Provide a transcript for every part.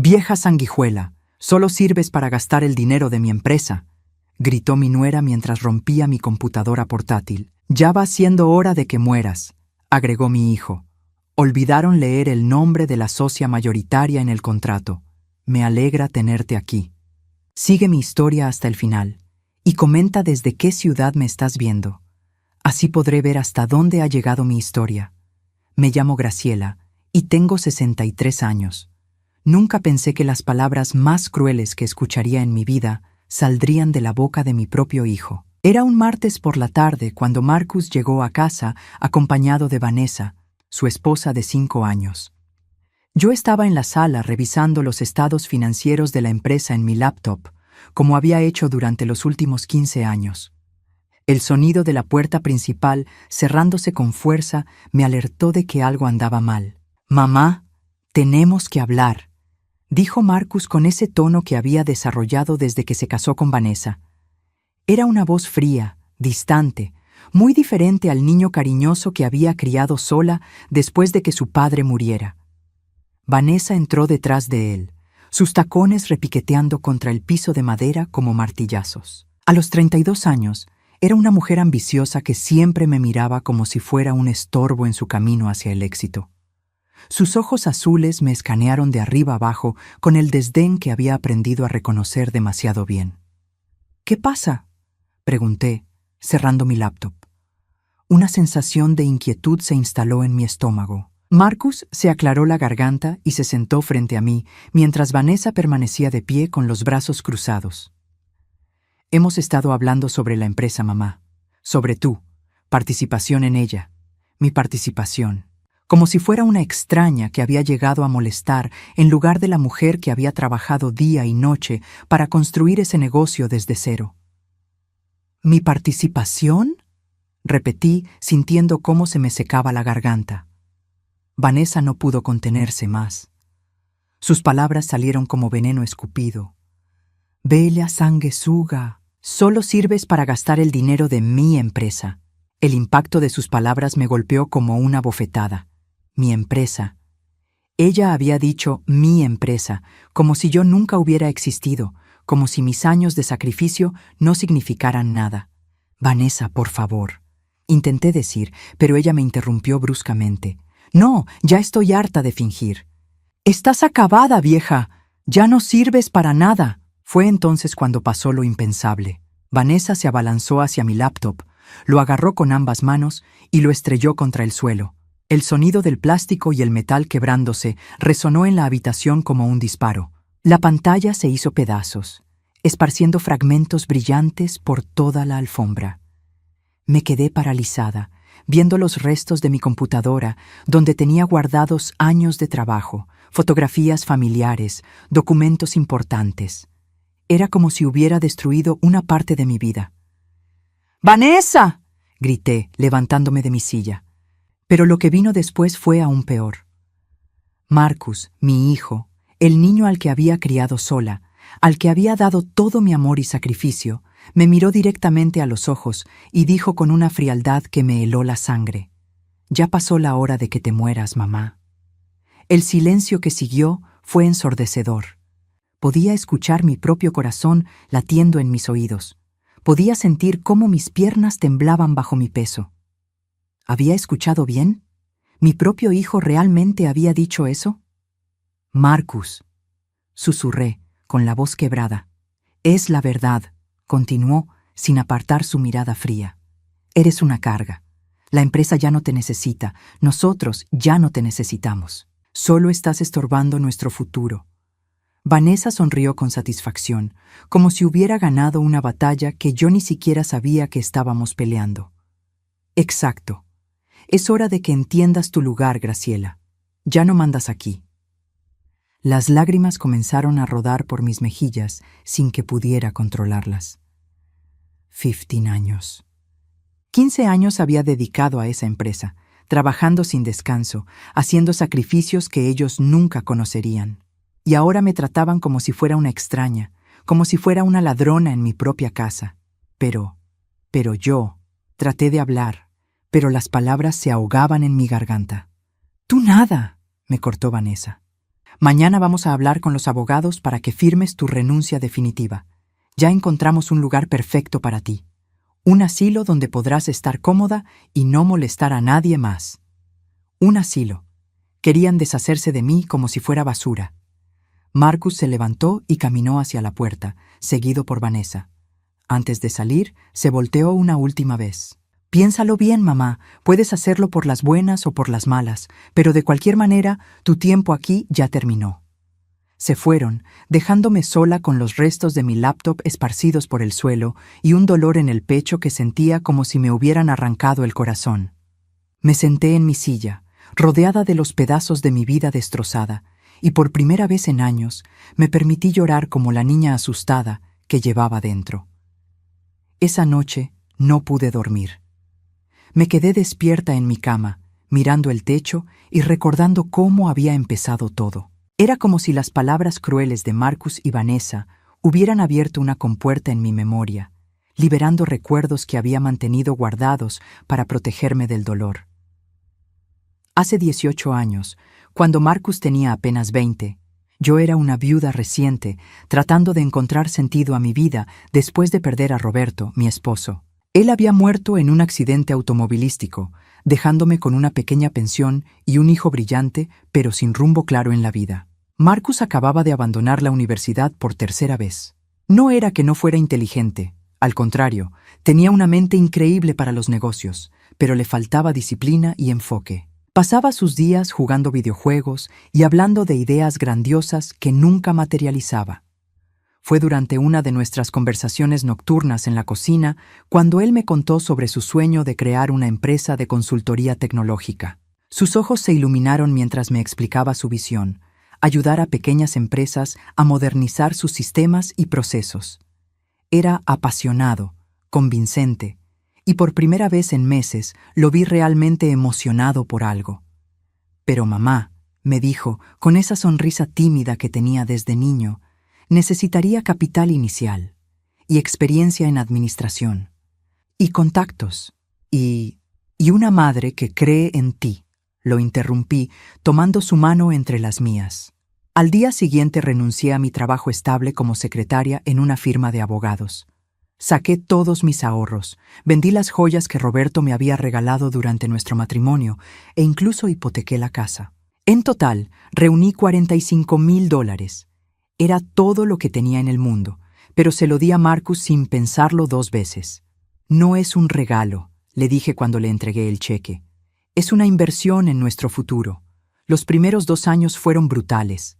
«Vieja sanguijuela, solo sirves para gastar el dinero de mi empresa», gritó mi nuera mientras rompía mi computadora portátil. «Ya va siendo hora de que mueras», agregó mi hijo. Olvidaron leer el nombre de la socia mayoritaria en el contrato. Me alegra tenerte aquí. Sigue mi historia hasta el final y comenta desde qué ciudad me estás viendo. Así podré ver hasta dónde ha llegado mi historia. Me llamo Graciela y tengo 63 años. Nunca pensé que las palabras más crueles que escucharía en mi vida saldrían de la boca de mi propio hijo. Era un martes por la tarde cuando Marcus llegó a casa acompañado de Vanessa, su esposa de 5 años. Yo estaba en la sala revisando los estados financieros de la empresa en mi laptop, como había hecho durante los últimos 15 años. El sonido de la puerta principal, cerrándose con fuerza, me alertó de que algo andaba mal. «Mamá, tenemos que hablar», dijo Marcus con ese tono que había desarrollado desde que se casó con Vanessa. Era una voz fría, distante, muy diferente al niño cariñoso que había criado sola después de que su padre muriera. Vanessa entró detrás de él, sus tacones repiqueteando contra el piso de madera como martillazos. A los 32 años, era una mujer ambiciosa que siempre me miraba como si fuera un estorbo en su camino hacia el éxito. Sus ojos azules me escanearon de arriba abajo con el desdén que había aprendido a reconocer demasiado bien. «¿Qué pasa?», pregunté, cerrando mi laptop. Una sensación de inquietud se instaló en mi estómago. Marcus se aclaró la garganta y se sentó frente a mí, mientras Vanessa permanecía de pie con los brazos cruzados. «Hemos estado hablando sobre la empresa, mamá. Sobre tu participación en ella. Mi participación. Como si fuera una extraña que había llegado a molestar en lugar de la mujer que había trabajado día y noche para construir ese negocio desde cero». «¿Mi participación?», repetí, sintiendo cómo se me secaba la garganta. Vanessa no pudo contenerse más. Sus palabras salieron como veneno escupido. «Bella sanguesuga, solo sirves para gastar el dinero de mi empresa». El impacto de sus palabras me golpeó como una bofetada. Mi empresa. Ella había dicho mi empresa, como si yo nunca hubiera existido, como si mis años de sacrificio no significaran nada. «Vanessa, por favor», intenté decir, pero ella me interrumpió bruscamente. «No, ya estoy harta de fingir». «Estás acabada, vieja. Ya no sirves para nada». Fue entonces cuando pasó lo impensable. Vanessa se abalanzó hacia mi laptop, lo agarró con ambas manos y lo estrelló contra el suelo. El sonido del plástico y el metal quebrándose resonó en la habitación como un disparo. La pantalla se hizo pedazos, esparciendo fragmentos brillantes por toda la alfombra. Me quedé paralizada, viendo los restos de mi computadora, donde tenía guardados años de trabajo, fotografías familiares, documentos importantes. Era como si hubiera destruido una parte de mi vida. «¡Vanessa!», grité, levantándome de mi silla. Pero lo que vino después fue aún peor. Marcus, mi hijo, el niño al que había criado sola, al que había dado todo mi amor y sacrificio, me miró directamente a los ojos y dijo con una frialdad que me heló la sangre: «Ya pasó la hora de que te mueras, mamá». El silencio que siguió fue ensordecedor. Podía escuchar mi propio corazón latiendo en mis oídos. Podía sentir cómo mis piernas temblaban bajo mi peso. ¿Había escuchado bien? ¿Mi propio hijo realmente había dicho eso? «Marcus», susurré, con la voz quebrada. «Es la verdad», continuó, sin apartar su mirada fría. «Eres una carga. La empresa ya no te necesita. Nosotros ya no te necesitamos. Solo estás estorbando nuestro futuro». Vanessa sonrió con satisfacción, como si hubiera ganado una batalla que yo ni siquiera sabía que estábamos peleando. «Exacto. Es hora de que entiendas tu lugar, Graciela. Ya no mandas aquí». Las lágrimas comenzaron a rodar por mis mejillas sin que pudiera controlarlas. 15 años. 15 años había dedicado a esa empresa, trabajando sin descanso, haciendo sacrificios que ellos nunca conocerían. Y ahora me trataban como si fuera una extraña, como si fuera una ladrona en mi propia casa. Pero yo traté de hablar, pero las palabras se ahogaban en mi garganta. «Tú nada», me cortó Vanessa. Mañana vamos a hablar con los abogados para que firmes tu renuncia definitiva. Ya encontramos un lugar perfecto para ti. Un asilo donde podrás estar cómoda y no molestar a nadie más. Un asilo. Querían deshacerse de mí como si fuera basura. Marcus se levantó y caminó hacia la puerta, seguido por Vanessa. Antes de salir, se volteó una última vez. Piénsalo bien, mamá. Puedes hacerlo por las buenas o por las malas, pero de cualquier manera, tu tiempo aquí ya terminó. Se fueron, dejándome sola con los restos de mi laptop esparcidos por el suelo y un dolor en el pecho que sentía como si me hubieran arrancado el corazón. Me senté en mi silla, rodeada de los pedazos de mi vida destrozada, y por primera vez en años me permití llorar como la niña asustada que llevaba dentro. Esa noche no pude dormir. Me quedé despierta en mi cama, mirando el techo y recordando cómo había empezado todo. Era como si las palabras crueles de Marcus y Vanessa hubieran abierto una compuerta en mi memoria, liberando recuerdos que había mantenido guardados para protegerme del dolor. Hace 18 años, cuando Marcus tenía apenas 20, yo era una viuda reciente, tratando de encontrar sentido a mi vida después de perder a Roberto, mi esposo. Él había muerto en un accidente automovilístico, dejándome con una pequeña pensión y un hijo brillante, pero sin rumbo claro en la vida. Marcus acababa de abandonar la universidad por tercera vez. No era que no fuera inteligente, al contrario, tenía una mente increíble para los negocios, pero le faltaba disciplina y enfoque. Pasaba sus días jugando videojuegos y hablando de ideas grandiosas que nunca materializaba. Fue durante una de nuestras conversaciones nocturnas en la cocina cuando él me contó sobre su sueño de crear una empresa de consultoría tecnológica. Sus ojos se iluminaron mientras me explicaba su visión: ayudar a pequeñas empresas a modernizar sus sistemas y procesos. Era apasionado, convincente, y por primera vez en meses lo vi realmente emocionado por algo. Pero mamá, me dijo, con esa sonrisa tímida que tenía desde niño, necesitaría capital inicial, y experiencia en administración, y contactos, y una madre que cree en ti. Lo interrumpí, tomando su mano entre las mías. Al día siguiente renuncié a mi trabajo estable como secretaria en una firma de abogados. Saqué todos mis ahorros, vendí las joyas que Roberto me había regalado durante nuestro matrimonio e incluso hipotequé la casa. En total, reuní $45,000. Era todo lo que tenía en el mundo, pero se lo di a Marcus sin pensarlo 2 veces. No es un regalo, le dije cuando le entregué el cheque. Es una inversión en nuestro futuro. Los primeros 2 años fueron brutales.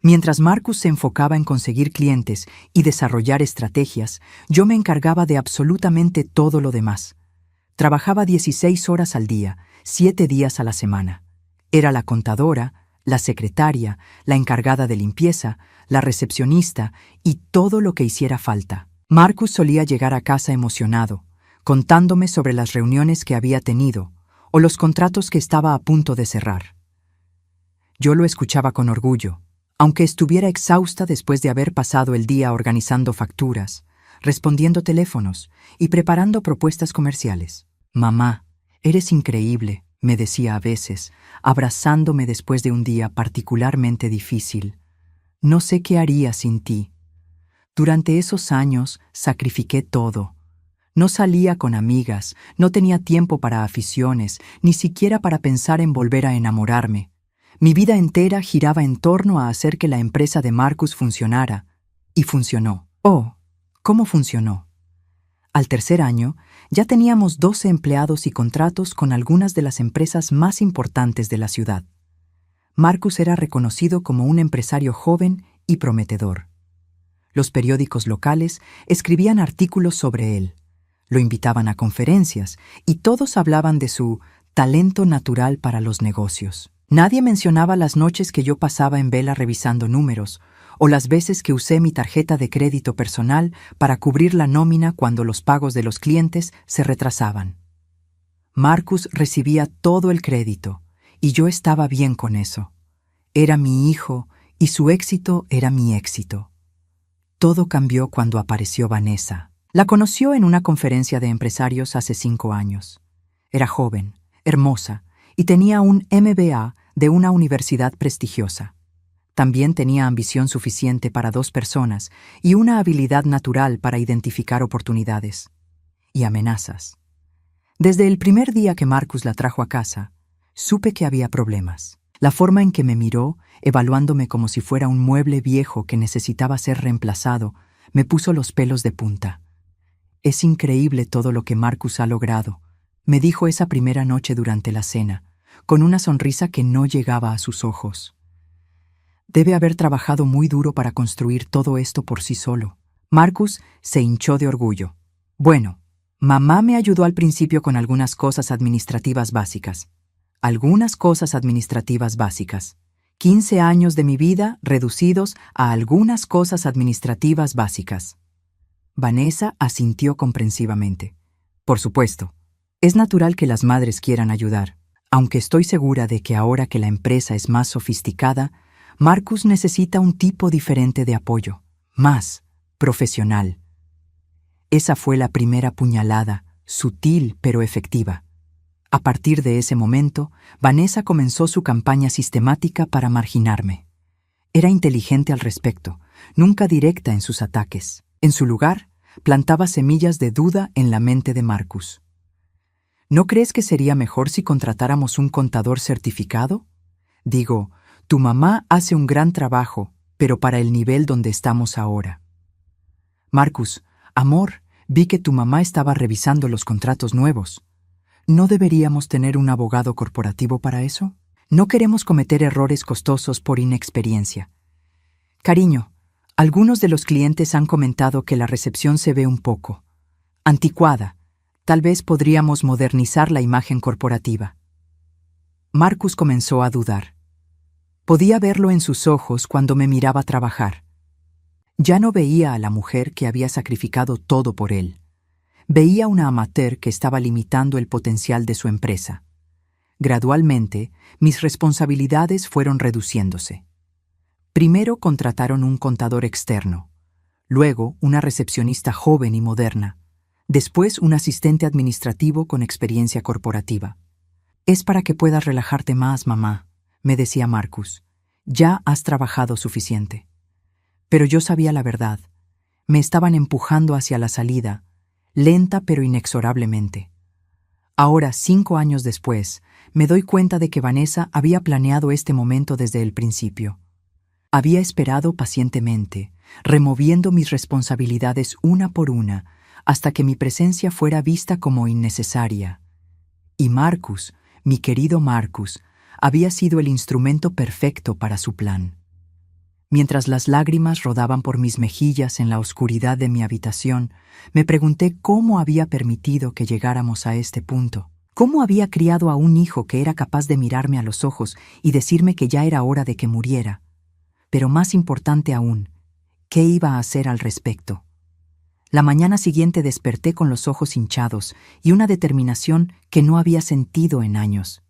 Mientras Marcus se enfocaba en conseguir clientes y desarrollar estrategias, yo me encargaba de absolutamente todo lo demás. Trabajaba 16 horas al día, 7 días a la semana. Era la contadora, la secretaria, la encargada de limpieza, la recepcionista y todo lo que hiciera falta. Marcus solía llegar a casa emocionado, contándome sobre las reuniones que había tenido o los contratos que estaba a punto de cerrar. Yo lo escuchaba con orgullo, aunque estuviera exhausta después de haber pasado el día organizando facturas, respondiendo teléfonos y preparando propuestas comerciales. Mamá, eres increíble, me decía a veces, abrazándome después de un día particularmente difícil. No sé qué haría sin ti. Durante esos años sacrifiqué todo. No salía con amigas, no tenía tiempo para aficiones, ni siquiera para pensar en volver a enamorarme. Mi vida entera giraba en torno a hacer que la empresa de Marcus funcionara. Y funcionó. Oh, ¿cómo funcionó? Al tercer año, ya teníamos 12 empleados y contratos con algunas de las empresas más importantes de la ciudad. Marcus era reconocido como un empresario joven y prometedor. Los periódicos locales escribían artículos sobre él. Lo invitaban a conferencias y todos hablaban de su talento natural para los negocios. Nadie mencionaba las noches que yo pasaba en vela revisando números o las veces que usé mi tarjeta de crédito personal para cubrir la nómina cuando los pagos de los clientes se retrasaban. Marcus recibía todo el crédito y yo estaba bien con eso. Era mi hijo y su éxito era mi éxito. Todo cambió cuando apareció Vanessa. La conoció en una conferencia de empresarios hace 5 años. Era joven, hermosa y tenía un MBA de una universidad prestigiosa. También tenía ambición suficiente para 2 personas y una habilidad natural para identificar oportunidades. Y amenazas. Desde el primer día que Marcus la trajo a casa, supe que había problemas. La forma en que me miró, evaluándome como si fuera un mueble viejo que necesitaba ser reemplazado, me puso los pelos de punta. «Es increíble todo lo que Marcus ha logrado», me dijo esa primera noche durante la cena, con una sonrisa que no llegaba a sus ojos. Debe haber trabajado muy duro para construir todo esto por sí solo. Marcus se hinchó de orgullo. Bueno, mamá me ayudó al principio con algunas cosas administrativas básicas. 15 años de mi vida reducidos a algunas cosas administrativas básicas. Vanessa asintió comprensivamente. Por supuesto, es natural que las madres quieran ayudar, aunque estoy segura de que ahora que la empresa es más sofisticada, Marcus necesita un tipo diferente de apoyo, más profesional. Esa fue la primera puñalada, sutil pero efectiva. A partir de ese momento, Vanessa comenzó su campaña sistemática para marginarme. Era inteligente al respecto, nunca directa en sus ataques. En su lugar, plantaba semillas de duda en la mente de Marcus. ¿No crees que sería mejor si contratáramos un contador certificado? Digo, tu mamá hace un gran trabajo, pero para el nivel donde estamos ahora. Marcus, amor, vi que tu mamá estaba revisando los contratos nuevos. ¿No deberíamos tener un abogado corporativo para eso? No queremos cometer errores costosos por inexperiencia. Cariño, algunos de los clientes han comentado que la recepción se ve un poco anticuada. Tal vez podríamos modernizar la imagen corporativa. Marcus comenzó a dudar. Podía verlo en sus ojos cuando me miraba trabajar. Ya no veía a la mujer que había sacrificado todo por él. Veía una amateur que estaba limitando el potencial de su empresa. Gradualmente, mis responsabilidades fueron reduciéndose. Primero contrataron un contador externo, luego una recepcionista joven y moderna, después un asistente administrativo con experiencia corporativa. «Es para que puedas relajarte más, mamá», me decía Marcus. «Ya has trabajado suficiente». Pero yo sabía la verdad. Me estaban empujando hacia la salida, lenta pero inexorablemente. Ahora, 5 años después, me doy cuenta de que Vanessa había planeado este momento desde el principio. Había esperado pacientemente, removiendo mis responsabilidades una por una, hasta que mi presencia fuera vista como innecesaria. Y Marcus, mi querido Marcus, había sido el instrumento perfecto para su plan. Mientras las lágrimas rodaban por mis mejillas en la oscuridad de mi habitación, me pregunté cómo había permitido que llegáramos a este punto. ¿Cómo había criado a un hijo que era capaz de mirarme a los ojos y decirme que ya era hora de que muriera? Pero más importante aún, ¿qué iba a hacer al respecto? La mañana siguiente desperté con los ojos hinchados y una determinación que no había sentido en años.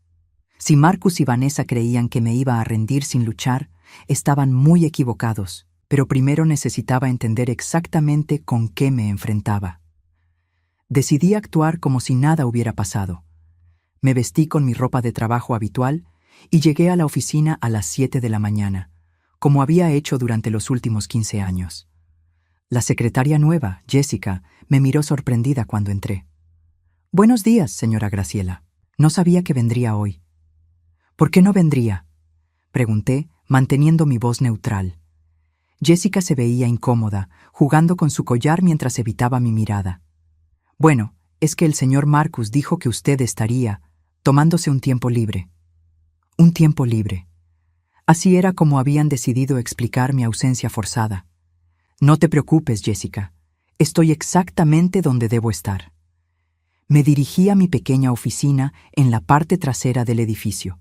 Si Marcus y Vanessa creían que me iba a rendir sin luchar, estaban muy equivocados, pero primero necesitaba entender exactamente con qué me enfrentaba. Decidí actuar como si nada hubiera pasado. Me vestí con mi ropa de trabajo habitual y llegué a la oficina a las 7 de la mañana, como había hecho durante los últimos 15 años. La secretaria nueva, Jessica, me miró sorprendida cuando entré. «Buenos días, señora Graciela. No sabía que vendría hoy». «¿Por qué no vendría?», pregunté, manteniendo mi voz neutral. Jessica se veía incómoda, jugando con su collar mientras evitaba mi mirada. «Bueno, es que el señor Marcus dijo que usted estaría tomándose un tiempo libre». «Un tiempo libre». Así era como habían decidido explicar mi ausencia forzada. «No te preocupes, Jessica. Estoy exactamente donde debo estar». Me dirigí a mi pequeña oficina en la parte trasera del edificio.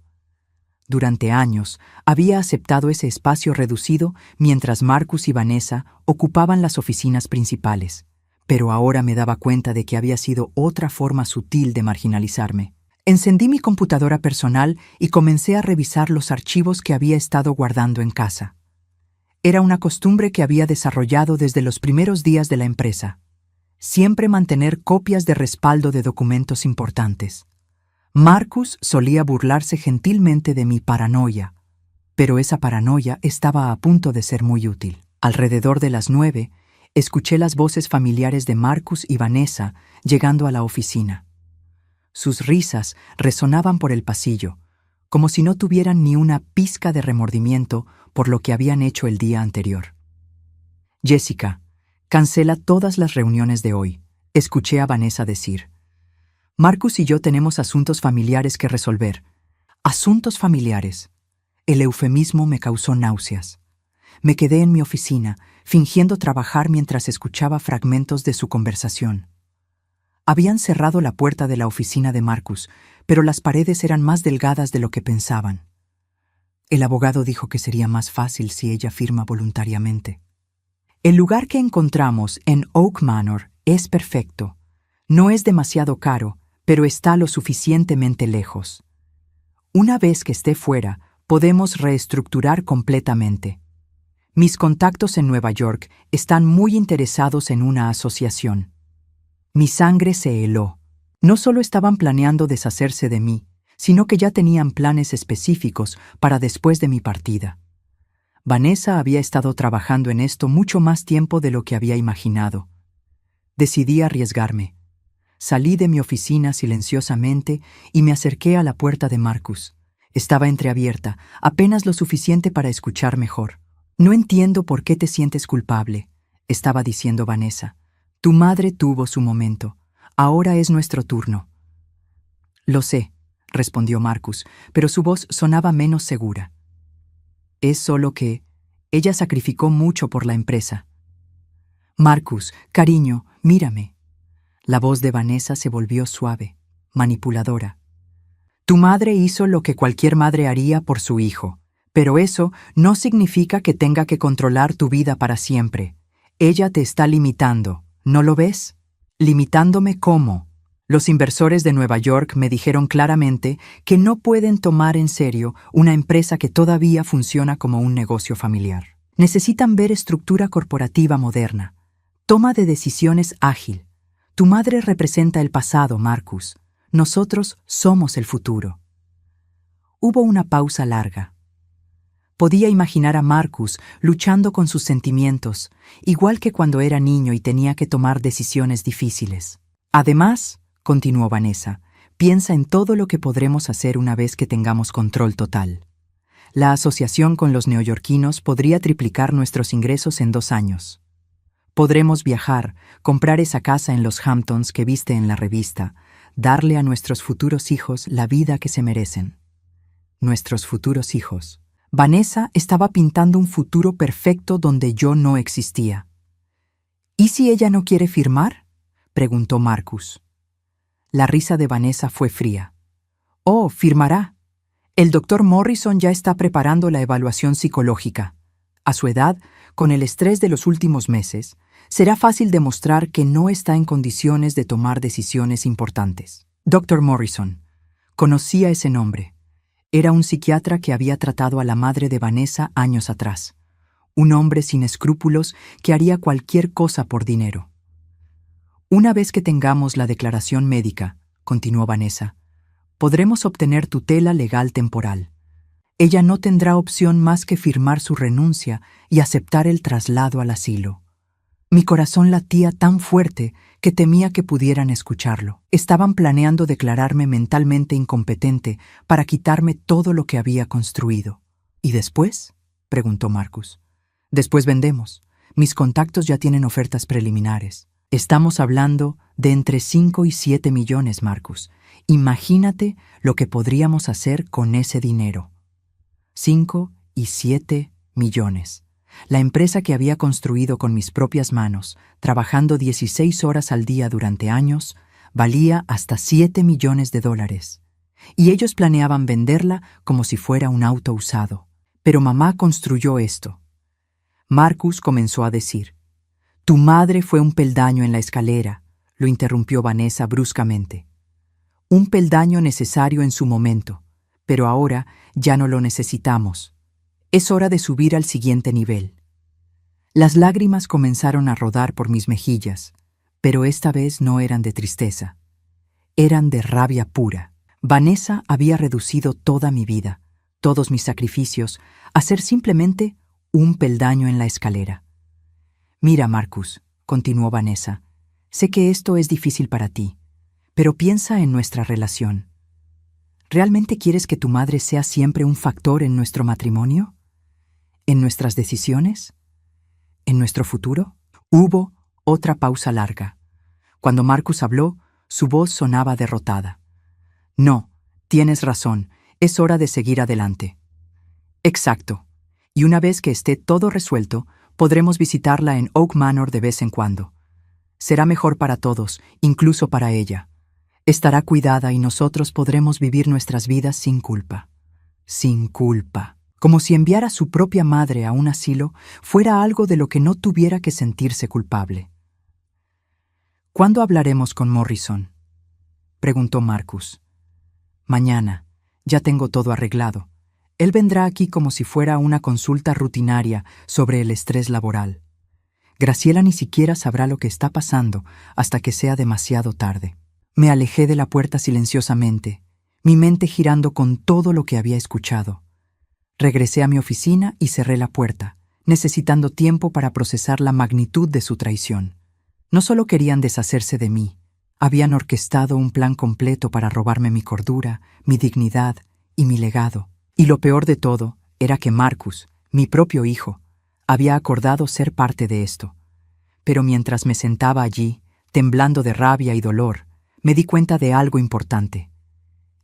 Durante años había aceptado ese espacio reducido mientras Marcus y Vanessa ocupaban las oficinas principales, pero ahora me daba cuenta de que había sido otra forma sutil de marginalizarme. Encendí mi computadora personal y comencé a revisar los archivos que había estado guardando en casa. Era una costumbre que había desarrollado desde los primeros días de la empresa. Siempre mantener copias de respaldo de documentos importantes. Marcus solía burlarse gentilmente de mi paranoia. pero esa paranoia estaba a punto de ser muy útil. Alrededor de las 9, escuché las voces familiares de Marcus y Vanessa llegando a la oficina. Sus risas resonaban por el pasillo, como si no tuvieran ni una pizca de remordimiento por lo que habían hecho el día anterior. «Jessica, cancela todas las reuniones de hoy», escuché a Vanessa decir. «Marcus y yo tenemos asuntos familiares que resolver». «Asuntos familiares». El eufemismo me causó náuseas. Me quedé en mi oficina, fingiendo trabajar mientras escuchaba fragmentos de su conversación. Habían cerrado la puerta de la oficina de Marcus, pero las paredes eran más delgadas de lo que pensaban. El abogado dijo que sería más fácil si ella firma voluntariamente. El lugar que encontramos en Oak Manor es perfecto. No es demasiado caro, pero está lo suficientemente lejos. Una vez que esté fuera, podemos reestructurar completamente. Mis contactos en Nueva York están muy interesados en una asociación. Mi sangre se heló. No solo estaban planeando deshacerse de mí, sino que ya tenían planes específicos para después de mi partida. Vanessa había estado trabajando en esto mucho más tiempo de lo que había imaginado. Decidí arriesgarme. Salí de mi oficina silenciosamente y me acerqué a la puerta de Marcus. Estaba entreabierta, apenas lo suficiente para escuchar mejor. «No entiendo por qué te sientes culpable», estaba diciendo Vanessa. «Tu madre tuvo su momento. Ahora es nuestro turno». «Lo sé», respondió Marcus, pero su voz sonaba menos segura. «Es solo que ella sacrificó mucho por la empresa». «Marcus, cariño, mírame». La voz de Vanessa se volvió suave, manipuladora. «Tu madre hizo lo que cualquier madre haría por su hijo, pero eso no significa que tenga que controlar tu vida para siempre. Ella te está limitando, ¿no lo ves? ¿Limitándome cómo? Los inversores de Nueva York me dijeron claramente que no pueden tomar en serio una empresa que todavía funciona como un negocio familiar. Necesitan ver estructura corporativa moderna, toma de decisiones ágil. Tu madre representa el pasado, Marcus. Nosotros somos el futuro». Hubo una pausa larga. Podía imaginar a Marcus luchando con sus sentimientos, igual que cuando era niño y tenía que tomar decisiones difíciles. «Además», continuó Vanessa, «piensa en todo lo que podremos hacer una vez que tengamos control total. La asociación con los neoyorquinos podría triplicar nuestros ingresos en 2 años. Podremos viajar, comprar esa casa en los Hamptons que viste en la revista, darle a nuestros futuros hijos la vida que se merecen». Nuestros futuros hijos. Vanessa estaba pintando un futuro perfecto donde yo no existía. «¿Y si ella no quiere firmar?», preguntó Marcus. La risa de Vanessa fue fría. «Oh, firmará. El doctor Morrison ya está preparando la evaluación psicológica. A su edad, con el estrés de los últimos meses, será fácil demostrar que no está en condiciones de tomar decisiones importantes». Dr. Morrison. Conocía ese nombre. Era un psiquiatra que había tratado a la madre de Vanessa años atrás. Un hombre sin escrúpulos que haría cualquier cosa por dinero. «Una vez que tengamos la declaración médica», continuó Vanessa, «podremos obtener tutela legal temporal. Ella no tendrá opción más que firmar su renuncia y aceptar el traslado al asilo». Mi corazón latía tan fuerte que temía que pudieran escucharlo. Estaban planeando declararme mentalmente incompetente para quitarme todo lo que había construido. «¿Y después?», preguntó Marcus. «Después vendemos. Mis contactos ya tienen ofertas preliminares. Estamos hablando de entre 5 y 7 millones, Marcus. Imagínate lo que podríamos hacer con ese dinero». 5 y 7 millones. La empresa que había construido con mis propias manos, trabajando 16 horas al día durante años, valía hasta 7 millones de dólares. Y ellos planeaban venderla como si fuera un auto usado. Pero mamá construyó esto. Marcus comenzó a decir. «Tu madre fue un peldaño en la escalera», lo interrumpió Vanessa bruscamente. «Un peldaño necesario en su momento, pero ahora ya no lo necesitamos. Es hora de subir al siguiente nivel». Las lágrimas comenzaron a rodar por mis mejillas, pero esta vez no eran de tristeza. Eran de rabia pura. Vanessa había reducido toda mi vida, todos mis sacrificios, a ser simplemente un peldaño en la escalera. Mira, Marcus, continuó Vanessa, sé que esto es difícil para ti, pero piensa en nuestra relación. ¿Realmente quieres que tu madre sea siempre un factor en nuestro matrimonio? ¿En nuestras decisiones? ¿En nuestro futuro? Hubo otra pausa larga. Cuando Marcus habló, su voz sonaba derrotada. No, tienes razón, es hora de seguir adelante. Exacto. Y una vez que esté todo resuelto, podremos visitarla en Oak Manor de vez en cuando. Será mejor para todos, incluso para ella. Estará cuidada y nosotros podremos vivir nuestras vidas sin culpa. Sin culpa. Como si enviar a su propia madre a un asilo fuera algo de lo que no tuviera que sentirse culpable. ¿Cuándo hablaremos con Morrison?, preguntó Marcus. Mañana. Ya tengo todo arreglado. Él vendrá aquí como si fuera una consulta rutinaria sobre el estrés laboral. Graciela ni siquiera sabrá lo que está pasando hasta que sea demasiado tarde. Me alejé de la puerta silenciosamente, mi mente girando con todo lo que había escuchado. Regresé a mi oficina y cerré la puerta, necesitando tiempo para procesar la magnitud de su traición. No solo querían deshacerse de mí, habían orquestado un plan completo para robarme mi cordura, mi dignidad y mi legado. Y lo peor de todo era que Marcus, mi propio hijo, había acordado ser parte de esto. Pero mientras me sentaba allí, temblando de rabia y dolor, me di cuenta de algo importante.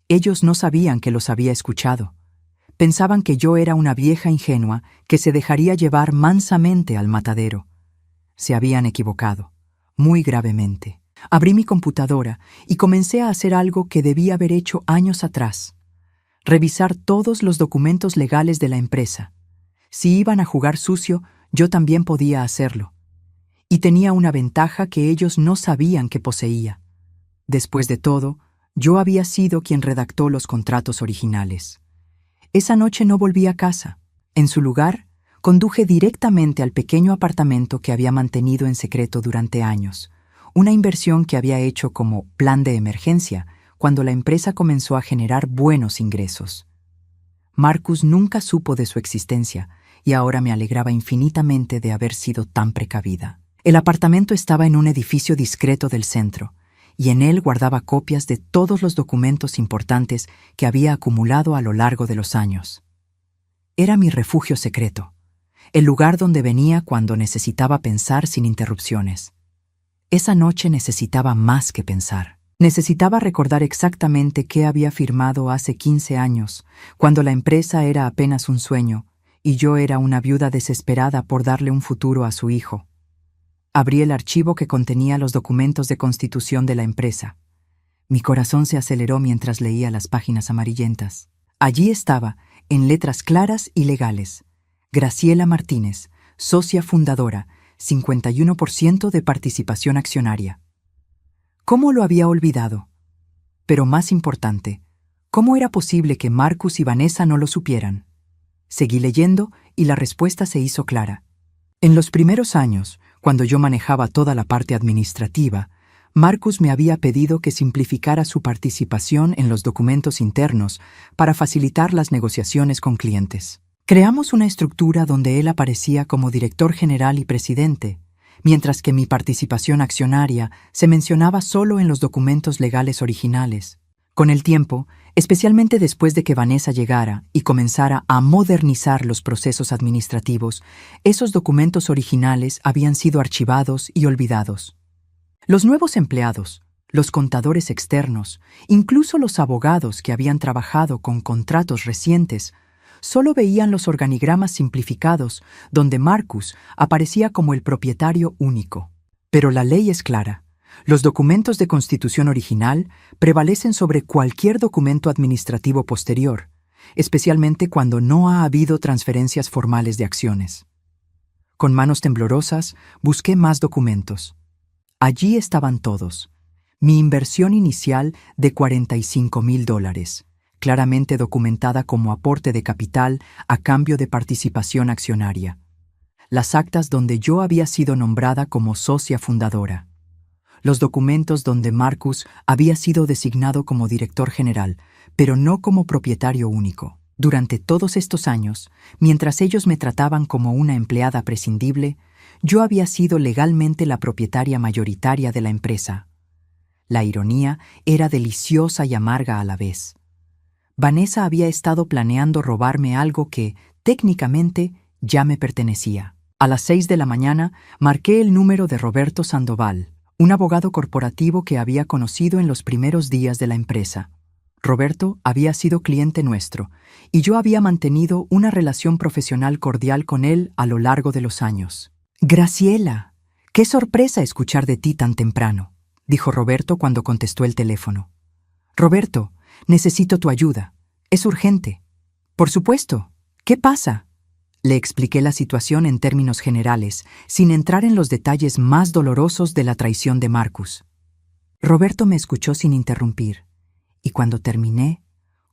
Ellos no sabían que los había escuchado. Pensaban que yo era una vieja ingenua que se dejaría llevar mansamente al matadero. Se habían equivocado, muy gravemente. Abrí mi computadora y comencé a hacer algo que debí haber hecho años atrás. Revisar todos los documentos legales de la empresa. Si iban a jugar sucio, yo también podía hacerlo. Y tenía una ventaja que ellos no sabían que poseía. Después de todo, yo había sido quien redactó los contratos originales. Esa noche no volví a casa. En su lugar, conduje directamente al pequeño apartamento que había mantenido en secreto durante años, una inversión que había hecho como plan de emergencia cuando la empresa comenzó a generar buenos ingresos. Marcus nunca supo de su existencia y ahora me alegraba infinitamente de haber sido tan precavida. El apartamento estaba en un edificio discreto del centro, y en él guardaba copias de todos los documentos importantes que había acumulado a lo largo de los años. Era mi refugio secreto, el lugar donde venía cuando necesitaba pensar sin interrupciones. Esa noche necesitaba más que pensar. Necesitaba recordar exactamente qué había firmado hace 15 años, cuando la empresa era apenas un sueño, y yo era una viuda desesperada por darle un futuro a su hijo. Abrí el archivo que contenía los documentos de constitución de la empresa. Mi corazón se aceleró mientras leía las páginas amarillentas. Allí estaba, en letras claras y legales: Graciela Martínez, socia fundadora, 51% de participación accionaria. ¿Cómo lo había olvidado? Pero más importante, ¿cómo era posible que Marcus y Vanessa no lo supieran? Seguí leyendo y la respuesta se hizo clara. En los primeros años, cuando yo manejaba toda la parte administrativa, Marcus me había pedido que simplificara su participación en los documentos internos para facilitar las negociaciones con clientes. Creamos una estructura donde él aparecía como director general y presidente, mientras que mi participación accionaria se mencionaba solo en los documentos legales originales. Con el tiempo, especialmente después de que Vanessa llegara y comenzara a modernizar los procesos administrativos, esos documentos originales habían sido archivados y olvidados. Los nuevos empleados, los contadores externos, incluso los abogados que habían trabajado con contratos recientes, solo veían los organigramas simplificados donde Marcus aparecía como el propietario único. Pero la ley es clara. Los documentos de constitución original prevalecen sobre cualquier documento administrativo posterior, especialmente cuando no ha habido transferencias formales de acciones. Con manos temblorosas, busqué más documentos. Allí estaban todos. Mi inversión inicial de $45,000, claramente documentada como aporte de capital a cambio de participación accionaria. Las actas donde yo había sido nombrada como socia fundadora. Los documentos donde Marcus había sido designado como director general, pero no como propietario único. Durante todos estos años, mientras ellos me trataban como una empleada prescindible, yo había sido legalmente la propietaria mayoritaria de la empresa. La ironía era deliciosa y amarga a la vez. Vanessa había estado planeando robarme algo que, técnicamente, ya me pertenecía. A las 6 de la mañana marqué el número de Roberto Sandoval, un abogado corporativo que había conocido en los primeros días de la empresa. Roberto había sido cliente nuestro, y yo había mantenido una relación profesional cordial con él a lo largo de los años. «Graciela, qué sorpresa escuchar de ti tan temprano», dijo Roberto cuando contestó el teléfono. «Roberto, necesito tu ayuda. Es urgente». «Por supuesto. ¿Qué pasa?». Le expliqué la situación en términos generales, sin entrar en los detalles más dolorosos de la traición de Marcus. Roberto me escuchó sin interrumpir, y cuando terminé,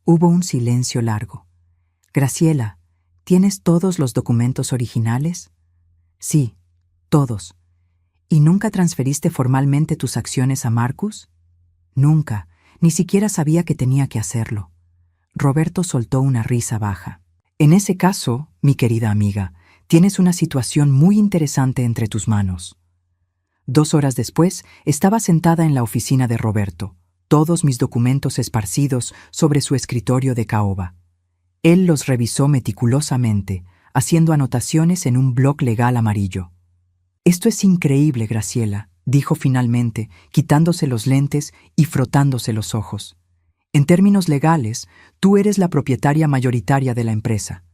hubo un silencio largo. «Graciela, ¿tienes todos los documentos originales?» «Sí, todos». «¿Y nunca transferiste formalmente tus acciones a Marcus?» «Nunca, ni siquiera sabía que tenía que hacerlo». Roberto soltó una risa baja. «En ese caso, mi querida amiga, tienes una situación muy interesante entre tus manos». 2 horas después, estaba sentada en la oficina de Roberto, todos mis documentos esparcidos sobre su escritorio de caoba. Él los revisó meticulosamente, haciendo anotaciones en un bloc legal amarillo. «Esto es increíble, Graciela», dijo finalmente, quitándose los lentes y frotándose los ojos. «En términos legales, tú eres la propietaria mayoritaria de la empresa.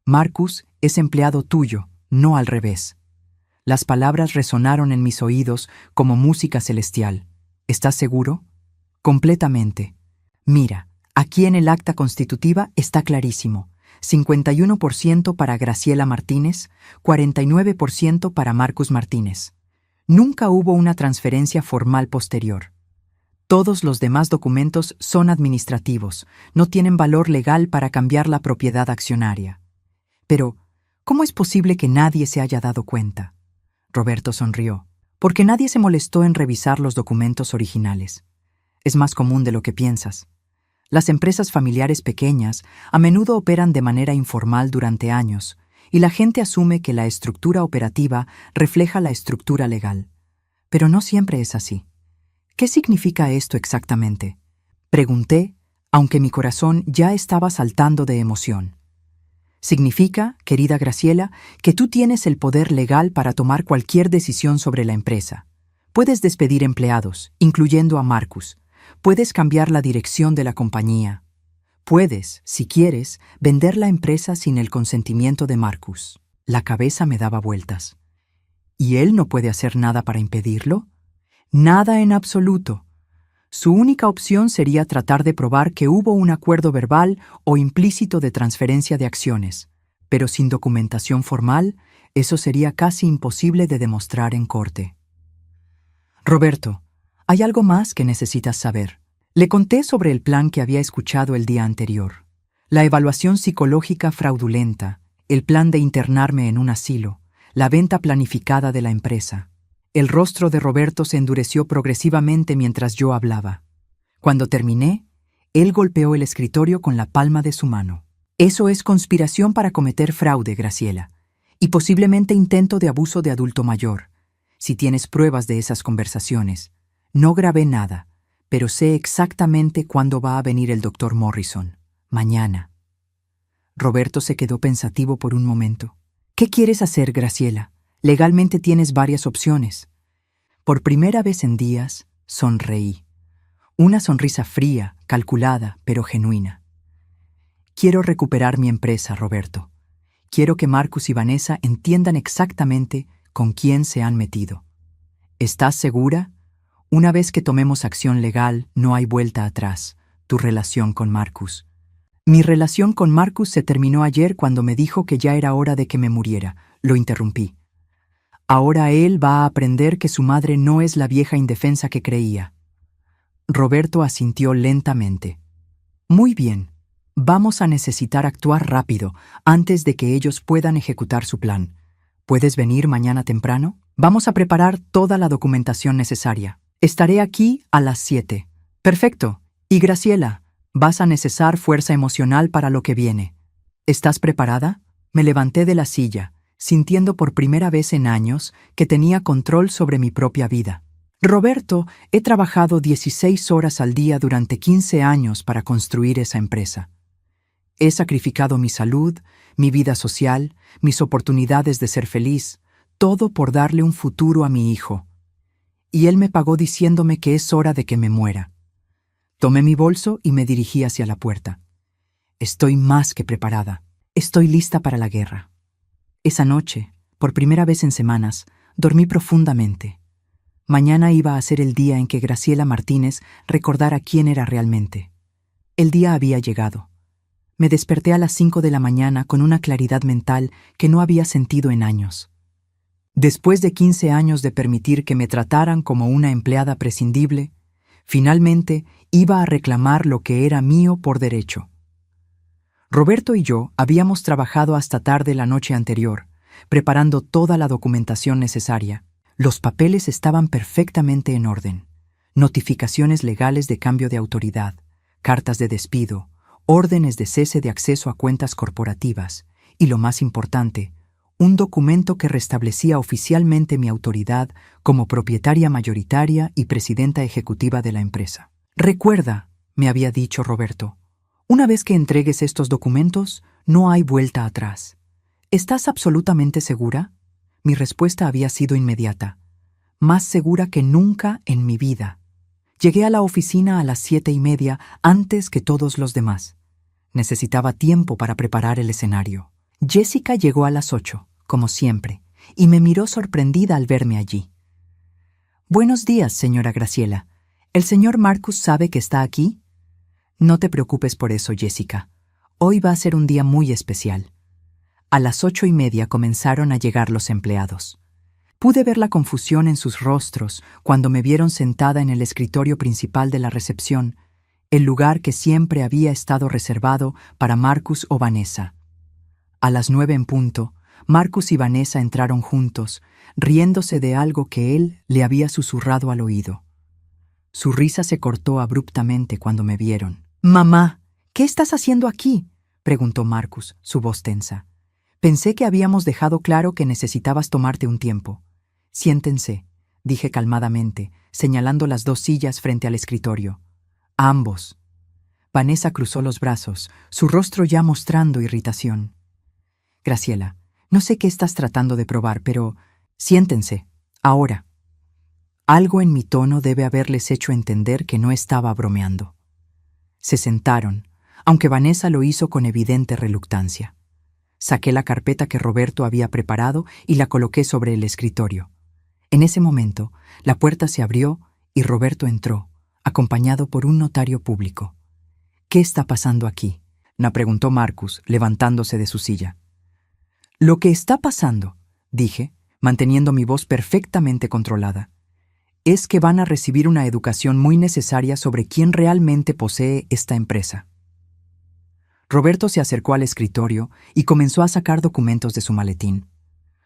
Marcus es empleado tuyo, no al revés». Las palabras resonaron en mis oídos como música celestial. «¿Estás seguro?» «Completamente. Mira, aquí en el acta constitutiva está clarísimo. 51% para Graciela Martínez, 49% para Marcus Martínez. Nunca hubo una transferencia formal posterior. Todos los demás documentos son administrativos, no tienen valor legal para cambiar la propiedad accionaria». «Pero, ¿cómo es posible que nadie se haya dado cuenta?». Roberto sonrió. «Porque nadie se molestó en revisar los documentos originales. Es más común de lo que piensas. Las empresas familiares pequeñas a menudo operan de manera informal durante años, y la gente asume que la estructura operativa refleja la estructura legal. Pero no siempre es así». «¿Qué significa esto exactamente?», pregunté, aunque mi corazón ya estaba saltando de emoción. «Significa, querida Graciela, que tú tienes el poder legal para tomar cualquier decisión sobre la empresa. Puedes despedir empleados, incluyendo a Marcus. Puedes cambiar la dirección de la compañía. Puedes, si quieres, vender la empresa sin el consentimiento de Marcus». La cabeza me daba vueltas. ¿Y él no puede hacer nada para impedirlo? Nada en absoluto. Su única opción sería tratar de probar que hubo un acuerdo verbal o implícito de transferencia de acciones, pero sin documentación formal, eso sería casi imposible de demostrar en corte. «Roberto, hay algo más que necesitas saber». Le conté sobre el plan que había escuchado el día anterior. La evaluación psicológica fraudulenta, el plan de internarme en un asilo, la venta planificada de la empresa. El rostro de Roberto se endureció progresivamente mientras yo hablaba. Cuando terminé, él golpeó el escritorio con la palma de su mano. «Eso es conspiración para cometer fraude, Graciela, y posiblemente intento de abuso de adulto mayor. Si tienes pruebas de esas conversaciones. No grabé nada, pero sé exactamente cuándo va a venir el doctor Morrison. Mañana». Roberto se quedó pensativo por un momento. «¿Qué quieres hacer, Graciela? Legalmente tienes varias opciones». Por primera vez en días, sonreí. Una sonrisa fría, calculada, pero genuina. «Quiero recuperar mi empresa, Roberto. Quiero que Marcus y Vanessa entiendan exactamente con quién se han metido. ¿Estás segura? Una vez que tomemos acción legal, no hay vuelta atrás. Tu relación con Marcus». «Mi relación con Marcus se terminó ayer cuando me dijo que ya era hora de que me muriera», lo interrumpí. «Ahora él va a aprender que su madre no es la vieja indefensa que creía». Roberto asintió lentamente. «Muy bien. Vamos a necesitar actuar rápido, antes de que ellos puedan ejecutar su plan. ¿Puedes venir mañana temprano? Vamos a preparar toda la documentación necesaria. Estaré aquí a las 7. Perfecto. Y Graciela, vas a necesitar fuerza emocional para lo que viene. ¿Estás preparada? Me levanté de la silla, sintiendo por primera vez en años que tenía control sobre mi propia vida. Roberto, he trabajado 16 horas al día durante 15 años para construir esa empresa. He sacrificado mi salud, mi vida social, mis oportunidades de ser feliz, todo por darle un futuro a mi hijo. Y él me pagó diciéndome que es hora de que me muera. Tomé mi bolso y me dirigí hacia la puerta. Estoy más que preparada. Estoy lista para la guerra. Esa noche, por primera vez en semanas, dormí profundamente. Mañana iba a ser el día en que Graciela Martínez recordara quién era realmente. El día había llegado. Me desperté a las 5 de la mañana con una claridad mental que no había sentido en años. Después de 15 años de permitir que me trataran como una empleada prescindible, finalmente iba a reclamar lo que era mío por derecho. Roberto y yo habíamos trabajado hasta tarde la noche anterior, preparando toda la documentación necesaria. Los papeles estaban perfectamente en orden. Notificaciones legales de cambio de autoridad, cartas de despido, órdenes de cese de acceso a cuentas corporativas y, lo más importante, un documento que restablecía oficialmente mi autoridad como propietaria mayoritaria y presidenta ejecutiva de la empresa. Recuerda, me había dicho Roberto, una vez que entregues estos documentos, no hay vuelta atrás. ¿Estás absolutamente segura? Mi respuesta había sido inmediata. Más segura que nunca en mi vida. Llegué a la oficina a las 7:30 antes que todos los demás. Necesitaba tiempo para preparar el escenario. Jessica llegó a las 8, como siempre, y me miró sorprendida al verme allí. «Buenos días, señora Graciela. ¿El señor Marcus sabe que está aquí?» «No te preocupes por eso, Jessica. Hoy va a ser un día muy especial». A las 8:30 comenzaron a llegar los empleados. Pude ver la confusión en sus rostros cuando me vieron sentada en el escritorio principal de la recepción, el lugar que siempre había estado reservado para Marcus o Vanessa. A las 9 en punto, Marcus y Vanessa entraron juntos, riéndose de algo que él le había susurrado al oído. Su risa se cortó abruptamente cuando me vieron. «Mamá, ¿qué estás haciendo aquí?», preguntó Marcus, su voz tensa. «Pensé que habíamos dejado claro que necesitabas tomarte un tiempo». «Siéntense», dije calmadamente, señalando las 2 sillas frente al escritorio. «Ambos». Vanessa cruzó los brazos, su rostro ya mostrando irritación. «Graciela, no sé qué estás tratando de probar, pero siéntense, ahora». Algo en mi tono debe haberles hecho entender que no estaba bromeando. Se sentaron, aunque Vanessa lo hizo con evidente reluctancia. Saqué la carpeta que Roberto había preparado y la coloqué sobre el escritorio. En ese momento, la puerta se abrió y Roberto entró, acompañado por un notario público. «¿Qué está pasando aquí?», me preguntó Marcus, levantándose de su silla. «Lo que está pasando», dije, manteniendo mi voz perfectamente controlada, «es que van a recibir una educación muy necesaria sobre quién realmente posee esta empresa». Roberto se acercó al escritorio y comenzó a sacar documentos de su maletín.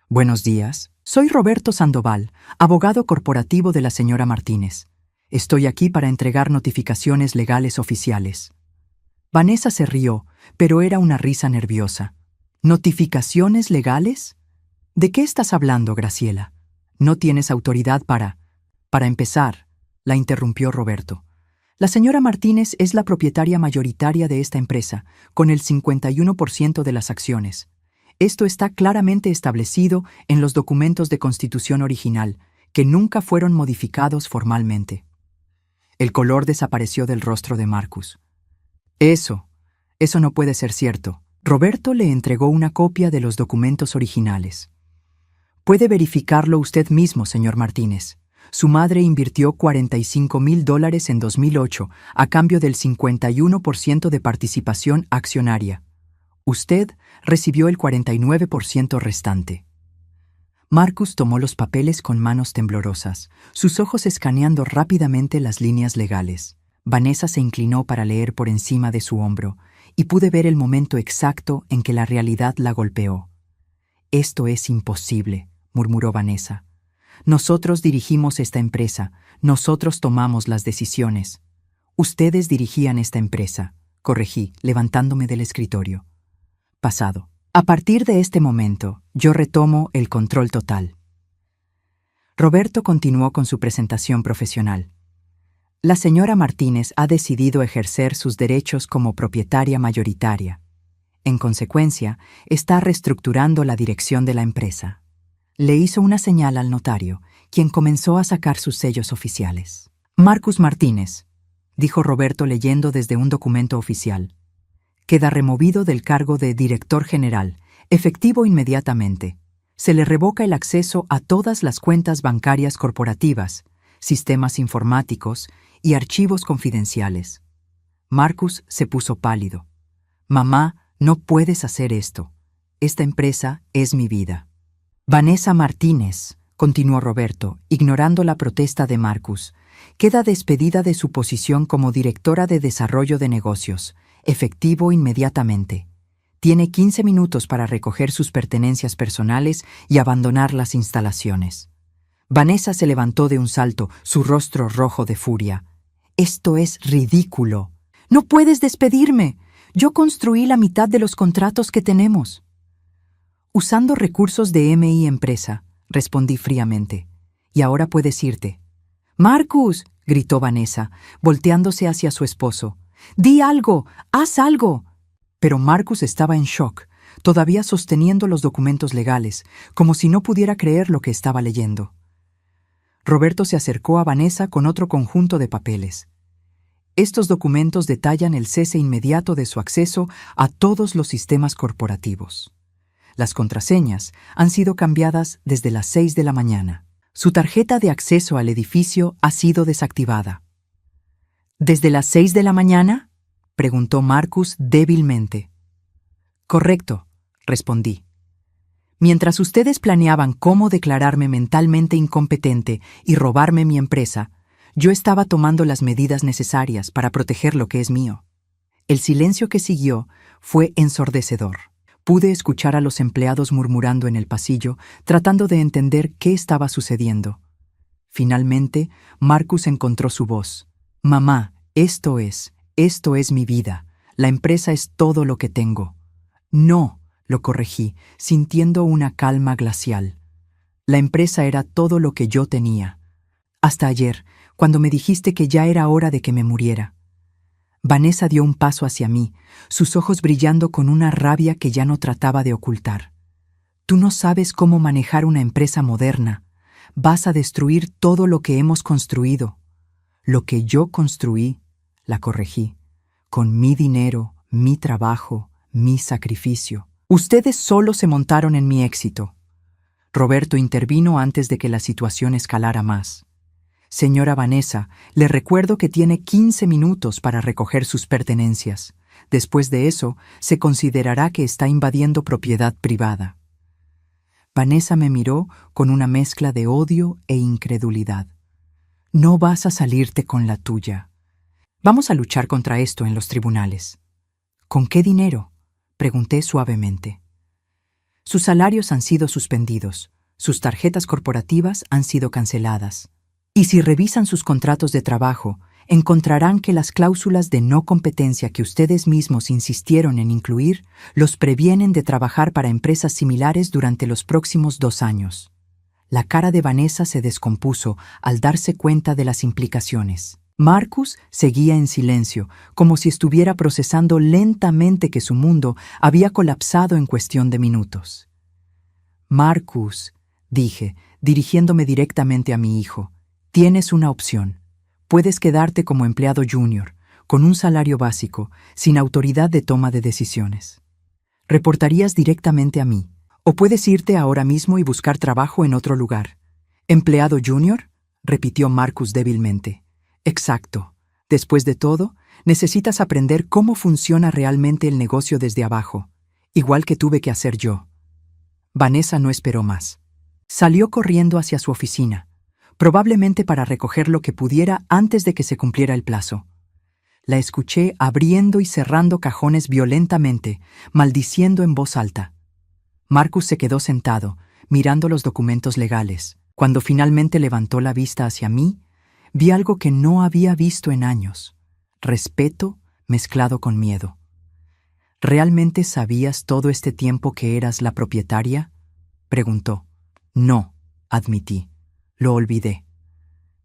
«Buenos días. Soy Roberto Sandoval, abogado corporativo de la señora Martínez. Estoy aquí para entregar notificaciones legales oficiales». Vanessa se rió, pero era una risa nerviosa. «¿Notificaciones legales? ¿De qué estás hablando, Graciela? No tienes autoridad para...» «Para empezar», la interrumpió Roberto. «La señora Martínez es la propietaria mayoritaria de esta empresa, con el 51% de las acciones. Esto está claramente establecido en los documentos de constitución original, que nunca fueron modificados formalmente». El color desapareció del rostro de Marcus. Eso no puede ser cierto». Roberto le entregó una copia de los documentos originales. «Puede verificarlo usted mismo, señor Martínez. Su madre invirtió $45,000 en 2008 a cambio del 51% de participación accionaria. Usted recibió el 49% restante». Marcus tomó los papeles con manos temblorosas, sus ojos escaneando rápidamente las líneas legales. Vanessa se inclinó para leer por encima de su hombro, y pude ver el momento exacto en que la realidad la golpeó. «Esto es imposible», murmuró Vanessa. «Nosotros dirigimos esta empresa, nosotros tomamos las decisiones». «Ustedes dirigían esta empresa», corregí, levantándome del escritorio. pasado. A partir de este momento, yo retomo el control total. Roberto continuó con su presentación profesional. La señora Martínez ha decidido ejercer sus derechos como propietaria mayoritaria. En consecuencia, está reestructurando la dirección de la empresa. Le hizo una señal al notario, quien comenzó a sacar sus sellos oficiales. Marcus Martínez, dijo Roberto leyendo desde un documento oficial, queda removido del cargo de director general, efectivo inmediatamente. Se le revoca el acceso a todas las cuentas bancarias corporativas, sistemas informáticos y archivos confidenciales. Marcus se puso pálido. Mamá, no puedes hacer esto. Esta empresa es mi vida. Vanessa Martínez, continuó Roberto, ignorando la protesta de Marcus, queda despedida de su posición como directora de desarrollo de negocios, efectivo inmediatamente. Tiene 15 minutos para recoger sus pertenencias personales y abandonar las instalaciones. Vanessa se levantó de un salto, su rostro rojo de furia. «Esto es ridículo. No puedes despedirme. Yo construí la mitad de los contratos que tenemos». «Usando recursos de MI Empresa», respondí fríamente. «Y ahora puedes irte». «Marcus», gritó Vanessa, volteándose hacia su esposo. «Di algo, haz algo». Pero Marcus estaba en shock, todavía sosteniendo los documentos legales, como si no pudiera creer lo que estaba leyendo. Roberto se acercó a Vanessa con otro conjunto de papeles. Estos documentos detallan el cese inmediato de su acceso a todos los sistemas corporativos. Las contraseñas han sido cambiadas desde las 6 de la mañana. Su tarjeta de acceso al edificio ha sido desactivada. ¿Desde las 6 de la mañana?, preguntó Marcus débilmente. «Correcto», respondí. «Mientras ustedes planeaban cómo declararme mentalmente incompetente y robarme mi empresa, yo estaba tomando las medidas necesarias para proteger lo que es mío». El silencio que siguió fue ensordecedor. Pude escuchar a los empleados murmurando en el pasillo, tratando de entender qué estaba sucediendo. Finalmente, Marcus encontró su voz. «Mamá, esto es mi vida. La empresa es todo lo que tengo». «No», lo corregí, sintiendo una calma glacial. «La empresa era todo lo que yo tenía. Hasta ayer, cuando me dijiste que ya era hora de que me muriera». Vanessa dio un paso hacia mí, sus ojos brillando con una rabia que ya no trataba de ocultar. «Tú no sabes cómo manejar una empresa moderna. Vas a destruir todo lo que hemos construido». «Lo que yo construí», la corregí, «con mi dinero, mi trabajo, mi sacrificio. Ustedes solo se montaron en mi éxito». Roberto intervino antes de que la situación escalara más. «Señora Vanessa, le recuerdo que tiene 15 minutos para recoger sus pertenencias. Después de eso, se considerará que está invadiendo propiedad privada». Vanessa me miró con una mezcla de odio e incredulidad. «No vas a salirte con la tuya. Vamos a luchar contra esto en los tribunales». «¿Con qué dinero?», pregunté suavemente. «Sus salarios han sido suspendidos, sus tarjetas corporativas han sido canceladas. Y si revisan sus contratos de trabajo, encontrarán que las cláusulas de no competencia que ustedes mismos insistieron en incluir los previenen de trabajar para empresas similares durante los próximos 2 años». La cara de Vanessa se descompuso al darse cuenta de las implicaciones. Marcus seguía en silencio, como si estuviera procesando lentamente que su mundo había colapsado en cuestión de minutos. «Marcus», dije, dirigiéndome directamente a mi hijo, «tienes una opción. Puedes quedarte como empleado junior, con un salario básico, sin autoridad de toma de decisiones. Reportarías directamente a mí. O puedes irte ahora mismo y buscar trabajo en otro lugar». «¿Empleado junior?», repitió Marcus débilmente. «Exacto. Después de todo, necesitas aprender cómo funciona realmente el negocio desde abajo, igual que tuve que hacer yo». Vanessa no esperó más. Salió corriendo hacia su oficina, probablemente para recoger lo que pudiera antes de que se cumpliera el plazo. La escuché abriendo y cerrando cajones violentamente, maldiciendo en voz alta. Marcus se quedó sentado, mirando los documentos legales. Cuando finalmente levantó la vista hacia mí, vi algo que no había visto en años: respeto mezclado con miedo. ¿Realmente sabías todo este tiempo que eras la propietaria? Preguntó. No, admití. Lo olvidé.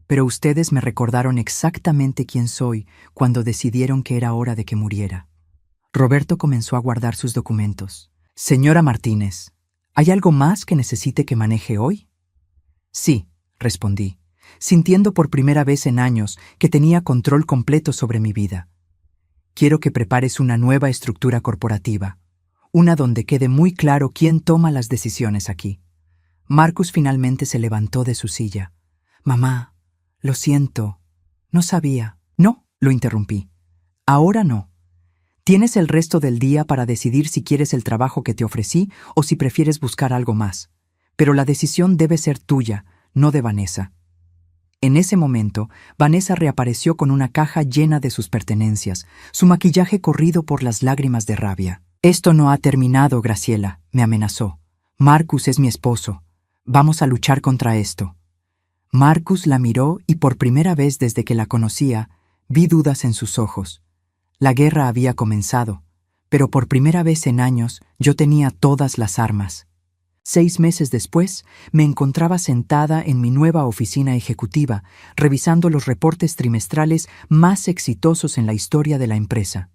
Pero ustedes me recordaron exactamente quién soy cuando decidieron que era hora de que muriera. Roberto comenzó a guardar sus documentos. Señora Martínez, ¿hay algo más que necesite que maneje hoy? Sí, respondí, sintiendo por primera vez en años que tenía control completo sobre mi vida. Quiero que prepares una nueva estructura corporativa, una donde quede muy claro quién toma las decisiones aquí. Marcus finalmente se levantó de su silla. Mamá, lo siento, no sabía. No, lo interrumpí. Ahora no. Tienes el resto del día para decidir si quieres el trabajo que te ofrecí o si prefieres buscar algo más. Pero la decisión debe ser tuya, no de Vanessa. En ese momento, Vanessa reapareció con una caja llena de sus pertenencias, su maquillaje corrido por las lágrimas de rabia. Esto no ha terminado, Graciela, me amenazó. Marcus es mi esposo. Vamos a luchar contra esto. Marcus la miró y por primera vez desde que la conocía, vi dudas en sus ojos. La guerra había comenzado, pero por primera vez en años yo tenía todas las armas. 6 meses después, me encontraba sentada en mi nueva oficina ejecutiva, revisando los reportes trimestrales más exitosos en la historia de la empresa.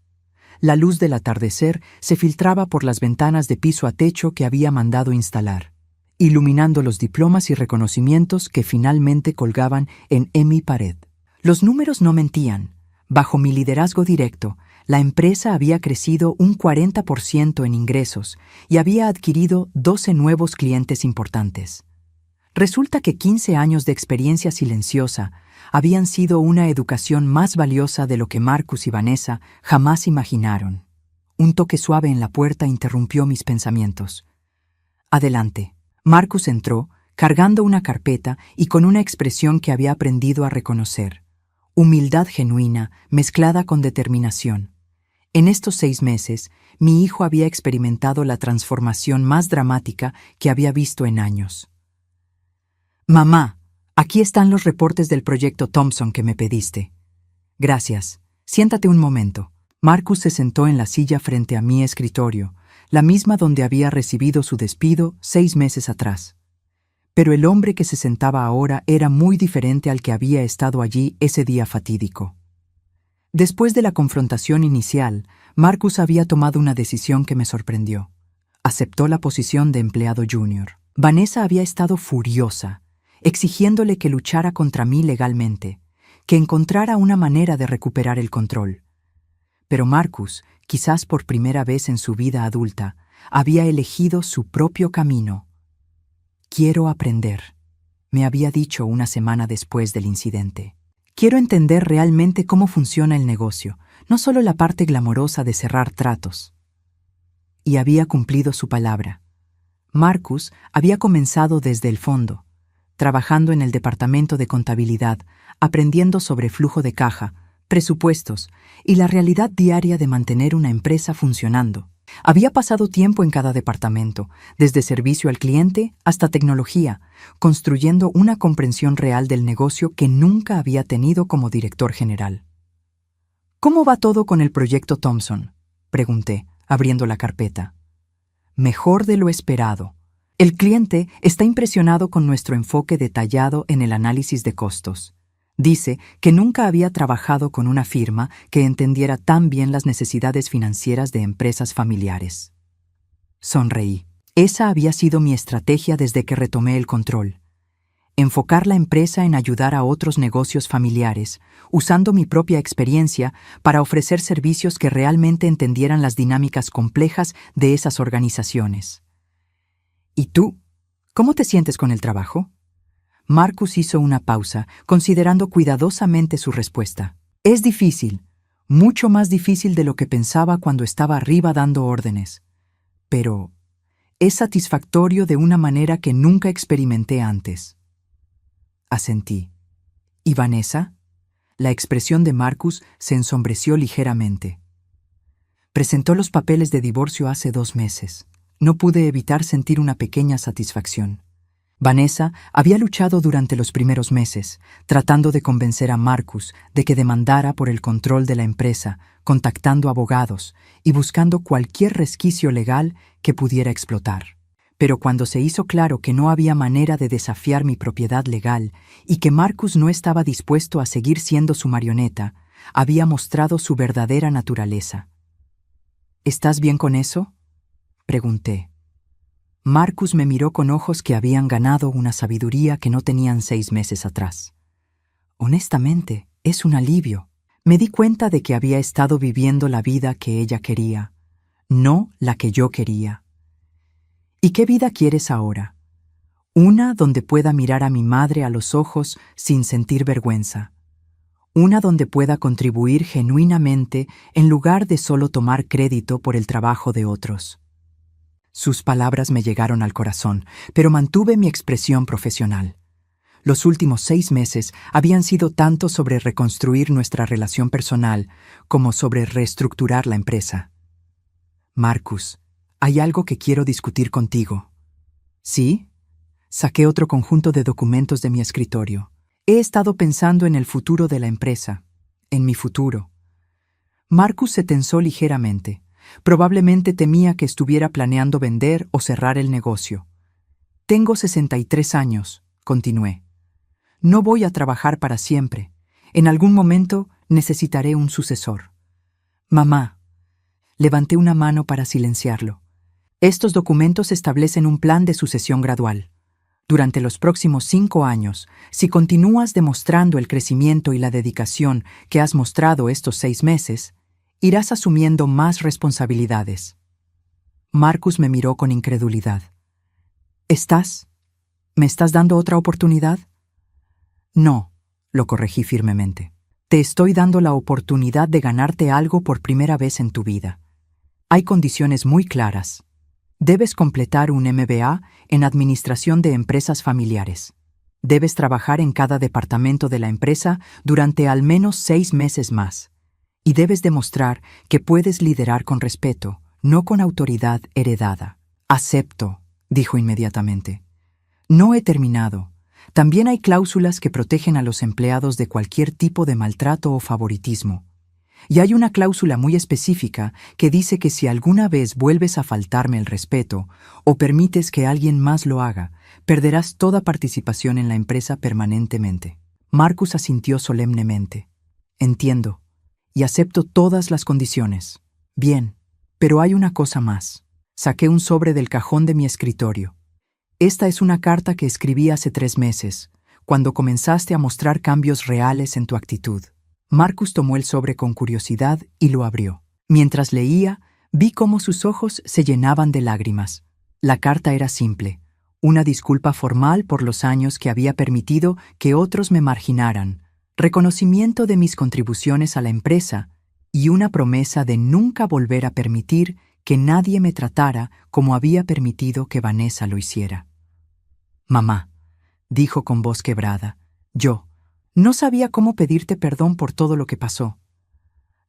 La luz del atardecer se filtraba por las ventanas de piso a techo que había mandado instalar, iluminando los diplomas y reconocimientos que finalmente colgaban en mi pared. Los números no mentían. Bajo mi liderazgo directo, la empresa había crecido un 40% en ingresos y había adquirido 12 nuevos clientes importantes. Resulta que 15 años de experiencia silenciosa habían sido una educación más valiosa de lo que Marcus y Vanessa jamás imaginaron. Un toque suave en la puerta interrumpió mis pensamientos. Adelante. Marcus entró, cargando una carpeta y con una expresión que había aprendido a reconocer. Humildad genuina mezclada con determinación. En estos 6 meses, mi hijo había experimentado la transformación más dramática que había visto en años. Mamá, aquí están los reportes del proyecto Thompson que me pediste. Gracias. Siéntate un momento. Marcus se sentó en la silla frente a mi escritorio, la misma donde había recibido su despido 6 meses atrás. Pero el hombre que se sentaba ahora era muy diferente al que había estado allí ese día fatídico. Después de la confrontación inicial, Marcus había tomado una decisión que me sorprendió. Aceptó la posición de empleado junior. Vanessa había estado furiosa, exigiéndole que luchara contra mí legalmente, que encontrara una manera de recuperar el control. Pero Marcus, quizás por primera vez en su vida adulta, había elegido su propio camino. Quiero aprender, me había dicho una semana después del incidente. Quiero entender realmente cómo funciona el negocio, no solo la parte glamorosa de cerrar tratos. Y había cumplido su palabra. Marcus había comenzado desde el fondo, trabajando en el departamento de contabilidad, aprendiendo sobre flujo de caja, presupuestos y la realidad diaria de mantener una empresa funcionando. Había pasado tiempo en cada departamento, desde servicio al cliente hasta tecnología, construyendo una comprensión real del negocio que nunca había tenido como director general. ¿Cómo va todo con el proyecto Thompson?, pregunté, abriendo la carpeta. Mejor de lo esperado. El cliente está impresionado con nuestro enfoque detallado en el análisis de costos. Dice que nunca había trabajado con una firma que entendiera tan bien las necesidades financieras de empresas familiares. Sonreí. Esa había sido mi estrategia desde que retomé el control. Enfocar la empresa en ayudar a otros negocios familiares, usando mi propia experiencia para ofrecer servicios que realmente entendieran las dinámicas complejas de esas organizaciones. ¿Y tú? ¿Cómo te sientes con el trabajo? Marcus hizo una pausa, considerando cuidadosamente su respuesta. Es difícil, mucho más difícil de lo que pensaba cuando estaba arriba dando órdenes. Pero es satisfactorio de una manera que nunca experimenté antes. Asentí. ¿Y Vanessa? La expresión de Marcus se ensombreció ligeramente. Presentó los papeles de divorcio hace 2 meses. No pude evitar sentir una pequeña satisfacción. Vanessa había luchado durante los primeros meses, tratando de convencer a Marcus de que demandara por el control de la empresa, contactando abogados y buscando cualquier resquicio legal que pudiera explotar. Pero cuando se hizo claro que no había manera de desafiar mi propiedad legal y que Marcus no estaba dispuesto a seguir siendo su marioneta, había mostrado su verdadera naturaleza. ¿Estás bien con eso?, pregunté. Marcus me miró con ojos que habían ganado una sabiduría que no tenían 6 meses atrás. Honestamente, es un alivio. Me di cuenta de que había estado viviendo la vida que ella quería, no la que yo quería. ¿Y qué vida quieres ahora? Una donde pueda mirar a mi madre a los ojos sin sentir vergüenza. Una donde pueda contribuir genuinamente en lugar de solo tomar crédito por el trabajo de otros. Sus palabras me llegaron al corazón, pero mantuve mi expresión profesional. Los últimos 6 meses habían sido tanto sobre reconstruir nuestra relación personal como sobre reestructurar la empresa. Marcus, hay algo que quiero discutir contigo. ¿Sí? Saqué otro conjunto de documentos de mi escritorio. He estado pensando en el futuro de la empresa, en mi futuro. Marcus se tensó ligeramente. Probablemente temía que estuviera planeando vender o cerrar el negocio. Tengo 63 años, continué. No voy a trabajar para siempre. En algún momento necesitaré un sucesor. Mamá. Levanté una mano para silenciarlo. Estos documentos establecen un plan de sucesión gradual. Durante los próximos 5 años, si continúas demostrando el crecimiento y la dedicación que has mostrado estos 6 meses, irás asumiendo más responsabilidades. Marcus me miró con incredulidad. ¿Me estás dando otra oportunidad? No, lo corregí firmemente. Te estoy dando la oportunidad de ganarte algo por primera vez en tu vida. Hay condiciones muy claras. Debes completar un MBA en Administración de Empresas Familiares. Debes trabajar en cada departamento de la empresa durante al menos 6 meses más. Y debes demostrar que puedes liderar con respeto, no con autoridad heredada. Acepto, dijo inmediatamente. No he terminado. También hay cláusulas que protegen a los empleados de cualquier tipo de maltrato o favoritismo. Y hay una cláusula muy específica que dice que si alguna vez vuelves a faltarme el respeto o permites que alguien más lo haga, perderás toda participación en la empresa permanentemente. Marcus asintió solemnemente. Entiendo. Y acepto todas las condiciones. Bien, pero hay una cosa más. Saqué un sobre del cajón de mi escritorio. Esta es una carta que escribí hace 3 meses, cuando comenzaste a mostrar cambios reales en tu actitud. Marcus tomó el sobre con curiosidad y lo abrió. Mientras leía, vi cómo sus ojos se llenaban de lágrimas. La carta era simple, una disculpa formal por los años que había permitido que otros me marginaran, reconocimiento de mis contribuciones a la empresa y una promesa de nunca volver a permitir que nadie me tratara como había permitido que Vanessa lo hiciera. Mamá, dijo con voz quebrada, yo no sabía cómo pedirte perdón por todo lo que pasó.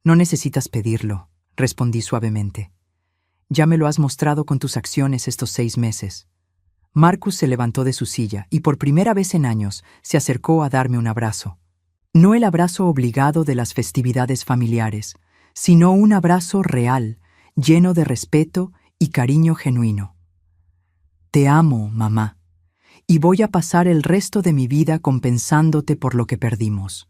No necesitas pedirlo, respondí suavemente. Ya me lo has mostrado con tus acciones estos 6 meses. Marcus se levantó de su silla y por primera vez en años se acercó a darme un abrazo. No el abrazo obligado de las festividades familiares, sino un abrazo real, lleno de respeto y cariño genuino. Te amo, mamá, y voy a pasar el resto de mi vida compensándote por lo que perdimos.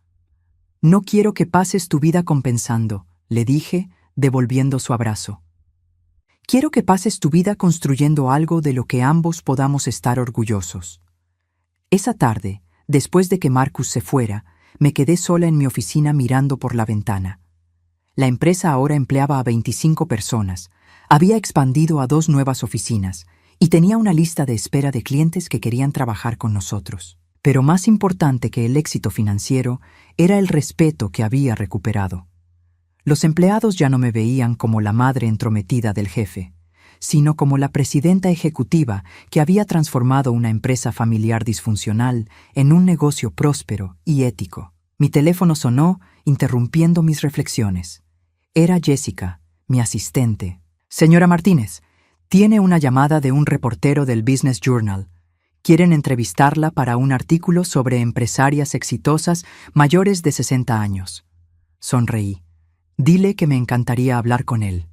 No quiero que pases tu vida compensando, le dije, devolviendo su abrazo. Quiero que pases tu vida construyendo algo de lo que ambos podamos estar orgullosos. Esa tarde, después de que Marcus se fuera, me quedé sola en mi oficina mirando por la ventana. La empresa ahora empleaba a 25 personas, había expandido a 2 nuevas oficinas y tenía una lista de espera de clientes que querían trabajar con nosotros. Pero más importante que el éxito financiero era el respeto que había recuperado. Los empleados ya no me veían como la madre entrometida del jefe, sino como la presidenta ejecutiva que había transformado una empresa familiar disfuncional en un negocio próspero y ético. Mi teléfono sonó, interrumpiendo mis reflexiones. Era Jessica, mi asistente. Señora Martínez, tiene una llamada de un reportero del Business Journal. Quieren entrevistarla para un artículo sobre empresarias exitosas mayores de 60 años. Sonreí. Dile que me encantaría hablar con él.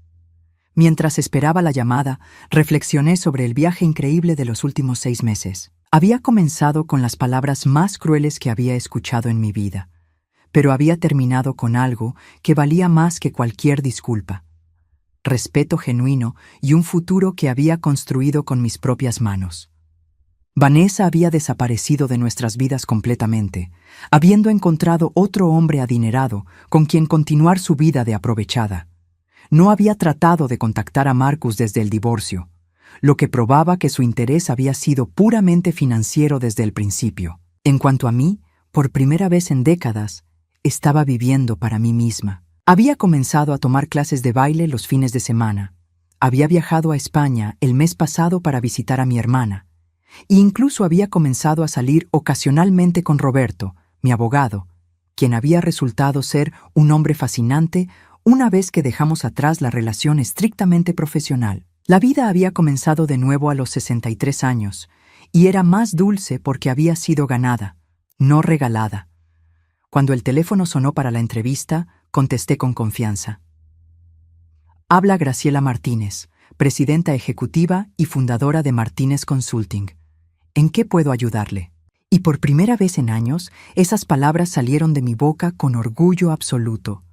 Mientras esperaba la llamada, reflexioné sobre el viaje increíble de los últimos 6 meses. Había comenzado con las palabras más crueles que había escuchado en mi vida, pero había terminado con algo que valía más que cualquier disculpa. Respeto genuino y un futuro que había construido con mis propias manos. Vanessa había desaparecido de nuestras vidas completamente, habiendo encontrado otro hombre adinerado con quien continuar su vida de aprovechada. No había tratado de contactar a Marcus desde el divorcio, lo que probaba que su interés había sido puramente financiero desde el principio. En cuanto a mí, por primera vez en décadas, estaba viviendo para mí misma. Había comenzado a tomar clases de baile los fines de semana. Había viajado a España el mes pasado para visitar a mi hermana. E incluso había comenzado a salir ocasionalmente con Roberto, mi abogado, quien había resultado ser un hombre fascinante una vez que dejamos atrás la relación estrictamente profesional. La vida había comenzado de nuevo a los 63 años, y era más dulce porque había sido ganada, no regalada. Cuando el teléfono sonó para la entrevista, contesté con confianza. Habla Graciela Martínez, presidenta ejecutiva y fundadora de Martínez Consulting. ¿En qué puedo ayudarle? Y por primera vez en años, esas palabras salieron de mi boca con orgullo absoluto.